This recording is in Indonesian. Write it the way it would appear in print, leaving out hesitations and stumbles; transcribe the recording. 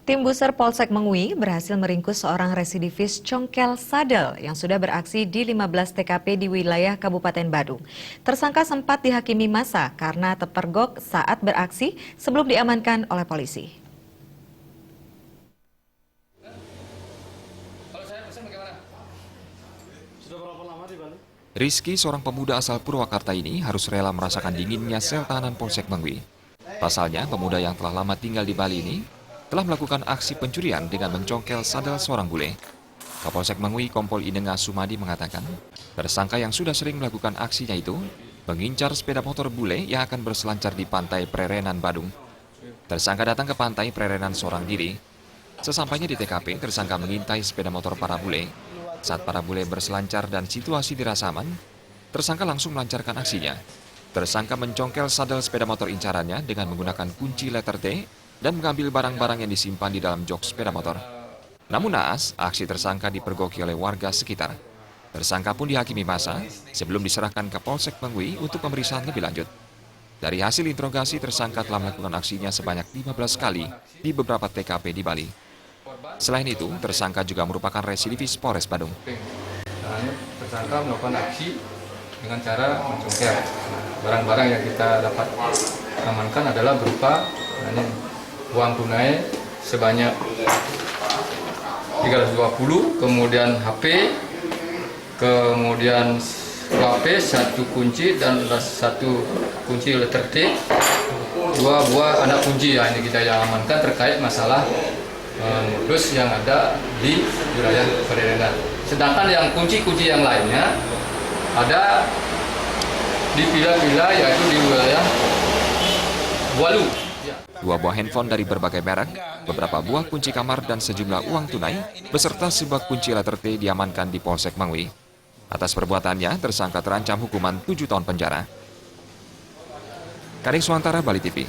Tim Buser Polsek Mengui berhasil meringkus seorang residivis congkel sadel yang sudah beraksi di 15 TKP di wilayah Kabupaten Badung. Tersangka sempat dihakimi massa karena terpergok saat beraksi sebelum diamankan oleh polisi. Rizky, seorang pemuda asal Purwakarta ini harus rela merasakan dinginnya sel tahanan Polsek Mengui. Pasalnya, pemuda yang telah lama tinggal di Bali ini telah melakukan aksi pencurian dengan mencongkel sadel seorang bule. Kapolsek Mengui Kompol Inenga Sumadi mengatakan, tersangka yang sudah sering melakukan aksinya itu mengincar sepeda motor bule yang akan berselancar di pantai Prerenan Badung. Tersangka datang ke pantai Prerenan seorang diri. Sesampainya di TKP, tersangka mengintai sepeda motor para bule. Saat para bule berselancar dan situasi dirasa aman, tersangka langsung melancarkan aksinya. Tersangka mencongkel sadel sepeda motor incarannya dengan menggunakan kunci letter T dan mengambil barang-barang yang disimpan di dalam jok sepeda motor. Namun naas, aksi tersangka dipergoki oleh warga sekitar. Tersangka pun dihakimi massa sebelum diserahkan ke Polsek Mengui untuk pemeriksaan lebih lanjut. Dari hasil interogasi, tersangka telah melakukan aksinya sebanyak 15 kali di beberapa TKP di Bali. Selain itu, tersangka juga merupakan residivis Polres Badung. Tersangka melakukan aksi dengan cara mencongkel. Barang-barang yang kita dapat amankan adalah berupa uang tunai sebanyak 320, kemudian HP, kemudian HP, satu kunci dan satu kunci letter T, 2 buah anak kunci ya, ini kita yang amankan terkait masalah modus yang ada di wilayah Prerenan. Sedangkan yang kunci-kunci yang lainnya ada di villa-villa yaitu di wilayah Walu. 2 buah handphone dari berbagai merek, beberapa buah kunci kamar dan sejumlah uang tunai, beserta sebuah kunci letter T diamankan di Polsek Mengui. Atas perbuatannya, tersangka terancam hukuman 7 tahun penjara. Kadek Suantara, Bali TV.